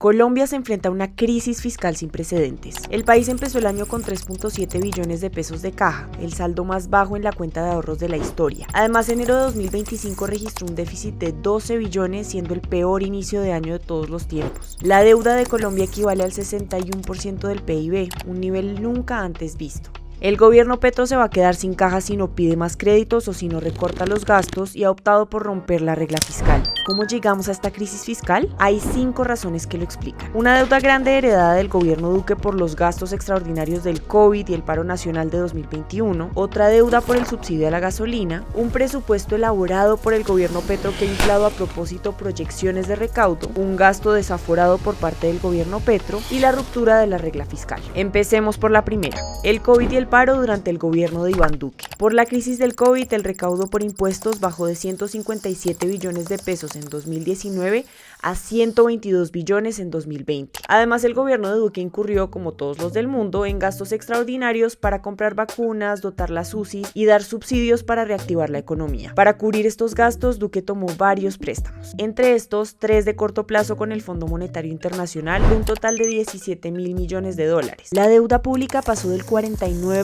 Colombia se enfrenta a una crisis fiscal sin precedentes. El país empezó el año con 3.7 billones de pesos de caja, el saldo más bajo en la cuenta de ahorros de la historia. Además, enero de 2025 registró un déficit de 12 billones, siendo el peor inicio de año de todos los tiempos. La deuda de Colombia equivale al 61% del PIB, un nivel nunca antes visto. El gobierno Petro se va a quedar sin caja si no pide más créditos o si no recorta los gastos y ha optado por romper la regla fiscal. ¿Cómo llegamos a esta crisis fiscal? Hay 5 razones que lo explican. Una deuda grande heredada del gobierno Duque por los gastos extraordinarios del COVID y el paro nacional de 2021, otra deuda por el subsidio a la gasolina, un presupuesto elaborado por el gobierno Petro que ha inflado a propósito proyecciones de recaudo, un gasto desaforado por parte del gobierno Petro y la ruptura de la regla fiscal. Empecemos por la primera, el COVID y el paro durante el gobierno de Iván Duque. Por la crisis del COVID, el recaudo por impuestos bajó de 157 billones de pesos en 2019 a 122 billones en 2020. Además, el gobierno de Duque incurrió, como todos los del mundo, en gastos extraordinarios para comprar vacunas, dotar las UCIs y dar subsidios para reactivar la economía. Para cubrir estos gastos, Duque tomó varios préstamos. Entre estos, 3 de corto plazo con el Fondo Monetario Internacional, de un total de 17.000 millones de dólares. La deuda pública pasó del 49%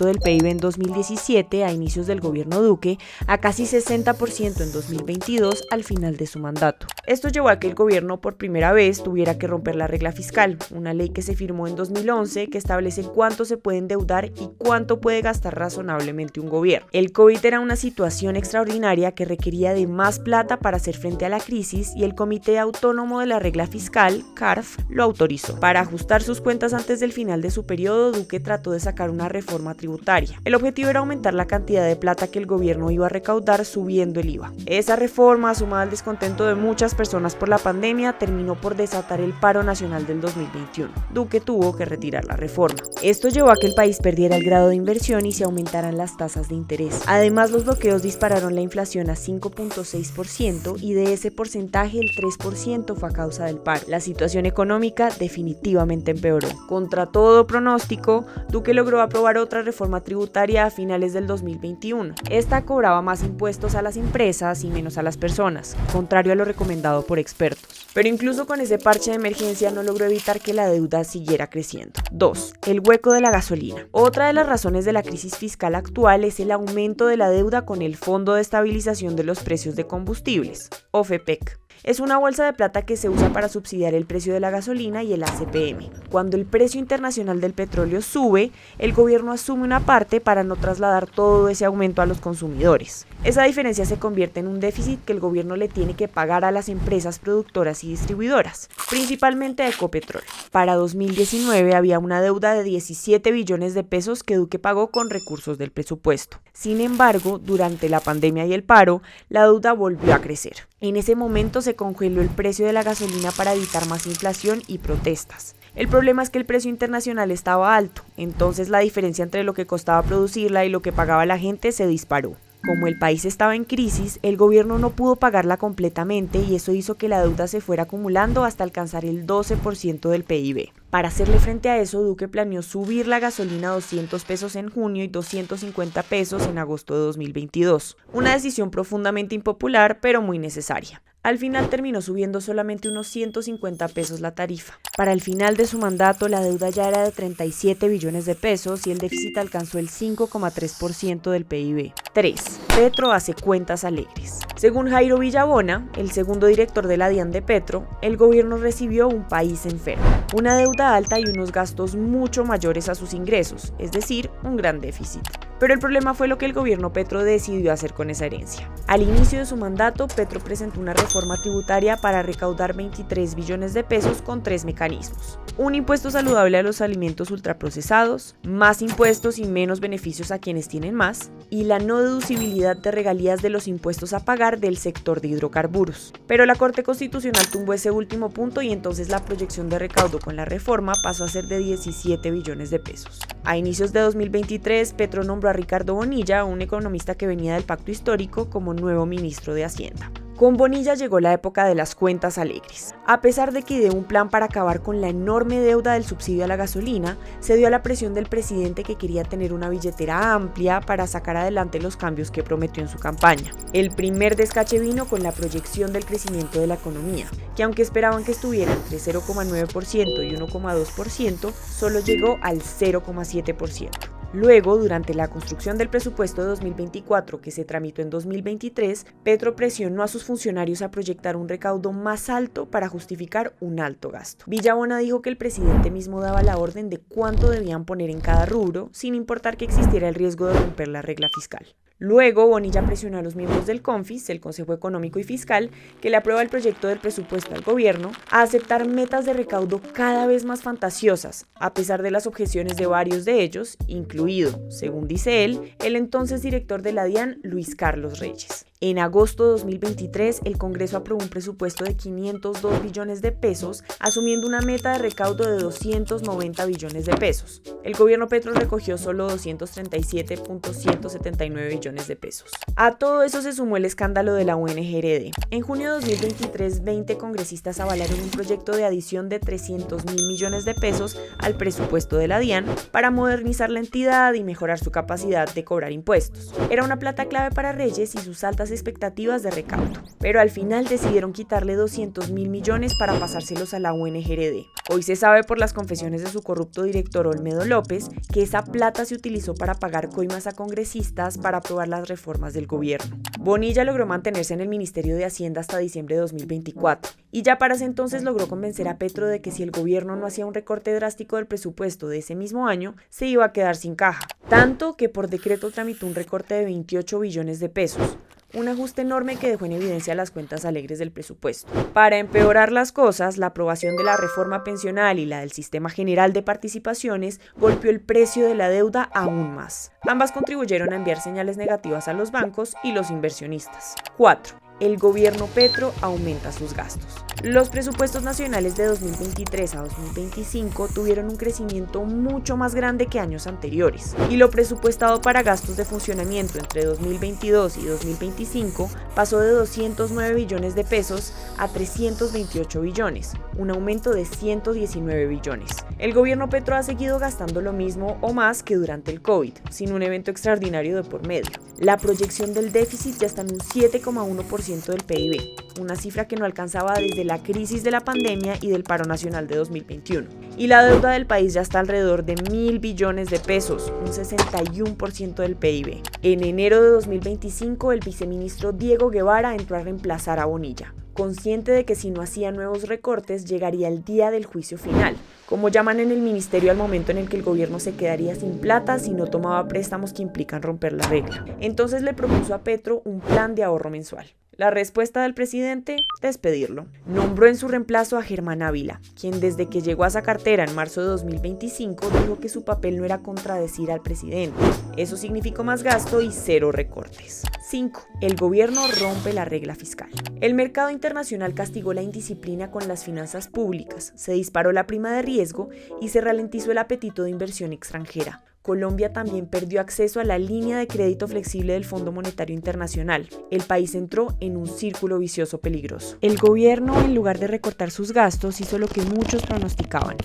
del PIB en 2017 a inicios del gobierno Duque a casi 60% en 2022 al final de su mandato. Esto llevó a que el gobierno por primera vez tuviera que romper la regla fiscal, una ley que se firmó en 2011 que establece cuánto se puede endeudar y cuánto puede gastar razonablemente un gobierno. El COVID era una situación extraordinaria que requería de más plata para hacer frente a la crisis y el Comité Autónomo de la Regla Fiscal, CARF, lo autorizó. Para ajustar sus cuentas antes del final de su periodo, Duque trató de sacar una reforma tributaria. El objetivo era aumentar la cantidad de plata que el gobierno iba a recaudar subiendo el IVA. Esa reforma, sumada al descontento de muchas personas por la pandemia, terminó por desatar el paro nacional del 2021. Duque tuvo que retirar la reforma. Esto llevó a que el país perdiera el grado de inversión y se aumentaran las tasas de interés. Además, los bloqueos dispararon la inflación a 5.6% y de ese porcentaje el 3% fue a causa del paro. La situación económica definitivamente empeoró. Contra todo pronóstico, Duque logró aprobar otra reforma tributaria a finales del 2021. Esta cobraba más impuestos a las empresas y menos a las personas, contrario a lo recomendado por expertos. Pero incluso con ese parche de emergencia no logró evitar que la deuda siguiera creciendo. 2. El hueco de la gasolina. Otra de las razones de la crisis fiscal actual es el aumento de la deuda con el Fondo de Estabilización de los Precios de Combustibles, OFPEC. Es una bolsa de plata que se usa para subsidiar el precio de la gasolina y el ACPM. Cuando el precio internacional del petróleo sube, el gobierno asume una parte para no trasladar todo ese aumento a los consumidores. Esa diferencia se convierte en un déficit que el gobierno le tiene que pagar a las empresas productoras y distribuidoras, principalmente a Ecopetrol. Para 2019 había una deuda de 17 billones de pesos que Duque pagó con recursos del presupuesto. Sin embargo, durante la pandemia y el paro, la deuda volvió a crecer. En ese momento se congeló el precio de la gasolina para evitar más inflación y protestas. El problema es que el precio internacional estaba alto, entonces la diferencia entre lo que costaba producirla y lo que pagaba la gente se disparó. Como el país estaba en crisis, el gobierno no pudo pagarla completamente y eso hizo que la deuda se fuera acumulando hasta alcanzar el 12% del PIB. Para hacerle frente a eso, Duque planeó subir la gasolina a 200 pesos en junio y 250 pesos en agosto de 2022. Una decisión profundamente impopular, pero muy necesaria. Al final terminó subiendo solamente unos 150 pesos la tarifa. Para el final de su mandato, la deuda ya era de 37 billones de pesos y el déficit alcanzó el 5,3% del PIB. 3. Petro hace cuentas alegres. Según Jairo Villabona, el segundo director de la DIAN de Petro, el gobierno recibió un país enfermo, una deuda alta y unos gastos mucho mayores a sus ingresos, es decir, un gran déficit. Pero el problema fue lo que el gobierno Petro decidió hacer con esa herencia. Al inicio de su mandato, Petro presentó una reforma tributaria para recaudar 23 billones de pesos con 3 mecanismos. Un impuesto saludable a los alimentos ultraprocesados, más impuestos y menos beneficios a quienes tienen más, y la no deducibilidad de regalías de los impuestos a pagar del sector de hidrocarburos. Pero la Corte Constitucional tumbó ese último punto y entonces la proyección de recaudo con la reforma pasó a ser de 17 billones de pesos. A inicios de 2023, Petro nombró a Ricardo Bonilla, un economista que venía del Pacto Histórico, como nuevo ministro de Hacienda. Con Bonilla llegó la época de las cuentas alegres. A pesar de que ideó un plan para acabar con la enorme deuda del subsidio a la gasolina, se dio a la presión del presidente que quería tener una billetera amplia para sacar adelante los cambios que prometió en su campaña. El primer descache vino con la proyección del crecimiento de la economía, que aunque esperaban que estuviera entre 0,9% y 1,2%, solo llegó al 0,7%. Luego, durante la construcción del presupuesto de 2024 que se tramitó en 2023, Petro presionó a sus funcionarios a proyectar un recaudo más alto para justificar un alto gasto. Villabona dijo que el presidente mismo daba la orden de cuánto debían poner en cada rubro, sin importar que existiera el riesgo de romper la regla fiscal. Luego, Bonilla presionó a los miembros del CONFIS, el Consejo Económico y Fiscal, que le aprueba el proyecto del presupuesto al gobierno, a aceptar metas de recaudo cada vez más fantasiosas, a pesar de las objeciones de varios de ellos, incluido, según dice él, el entonces director de la DIAN, Luis Carlos Reyes. En agosto de 2023, el Congreso aprobó un presupuesto de 502 billones de pesos, asumiendo una meta de recaudo de 290 billones de pesos. El gobierno Petro recogió solo 237.179 billones de pesos. A todo eso se sumó el escándalo de la ONG-RD. En junio de 2023, 20 congresistas avalaron un proyecto de adición de 300.000 millones de pesos al presupuesto de la DIAN para modernizar la entidad y mejorar su capacidad de cobrar impuestos. Era una plata clave para Reyes y sus altas expectativas de recaudo, pero al final decidieron quitarle 200.000 millones para pasárselos a la ONG-RD. Hoy se sabe por las confesiones de su corrupto director Olmedo López que esa plata se utilizó para pagar coimas a congresistas para aprobar las reformas del gobierno. Bonilla logró mantenerse en el Ministerio de Hacienda hasta diciembre de 2024 y ya para ese entonces logró convencer a Petro de que si el gobierno no hacía un recorte drástico del presupuesto de ese mismo año, se iba a quedar sin caja, tanto que por decreto tramitó un recorte de 28 billones de pesos. Un ajuste enorme que dejó en evidencia las cuentas alegres del presupuesto. Para empeorar las cosas, la aprobación de la reforma pensional y la del sistema general de participaciones golpeó el precio de la deuda aún más. Ambas contribuyeron a enviar señales negativas a los bancos y los inversionistas. 4. El gobierno Petro aumenta sus gastos. Los presupuestos nacionales de 2023 a 2025 tuvieron un crecimiento mucho más grande que años anteriores, y lo presupuestado para gastos de funcionamiento entre 2022 y 2025 pasó de 209 billones de pesos a 328 billones, un aumento de 119 billones. El gobierno Petro ha seguido gastando lo mismo o más que durante el COVID, sin un evento extraordinario de por medio. La proyección del déficit ya está en un 7,1% del PIB, una cifra que no alcanzaba desde la crisis de la pandemia y del paro nacional de 2021. Y la deuda del país ya está alrededor de 1.000 billones de pesos, un 61% del PIB. En enero de 2025, el viceministro Diego Guevara entró a reemplazar a Bonilla, consciente de que si no hacía nuevos recortes llegaría el día del juicio final, como llaman en el ministerio al momento en el que el gobierno se quedaría sin plata si no tomaba préstamos que implican romper la regla. Entonces le propuso a Petro un plan de ahorro mensual. La respuesta del presidente, despedirlo. Nombró en su reemplazo a Germán Ávila, quien desde que llegó a esa cartera en marzo de 2025 dijo que su papel no era contradecir al presidente. Eso significó más gasto y cero recortes. 5. El gobierno rompe la regla fiscal. El mercado internacional castigó la indisciplina con las finanzas públicas, se disparó la prima de riesgo y se ralentizó el apetito de inversión extranjera. Colombia también perdió acceso a la línea de crédito flexible del Fondo Monetario Internacional. El país entró en un círculo vicioso peligroso. El gobierno, en lugar de recortar sus gastos, hizo lo que muchos pronosticaban.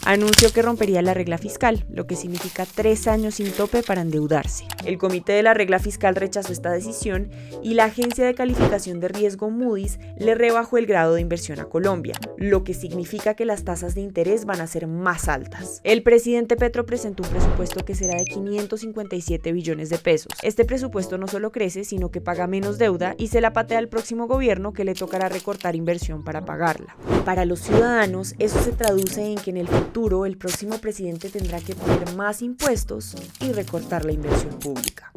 Anunció que rompería la regla fiscal, lo que significa 3 años sin tope para endeudarse. El comité de la regla fiscal rechazó esta decisión y la agencia de calificación de riesgo Moody's le rebajó el grado de inversión a Colombia, lo que significa que las tasas de interés van a ser más altas. El presidente Petro presentó un presupuesto que será de 557 billones de pesos. Este presupuesto no solo crece, sino que paga menos deuda y se la patea al próximo gobierno que le tocará recortar inversión para pagarla. Para los ciudadanos, eso se traduce en que en el futuro el próximo presidente tendrá que poner más impuestos y recortar la inversión pública.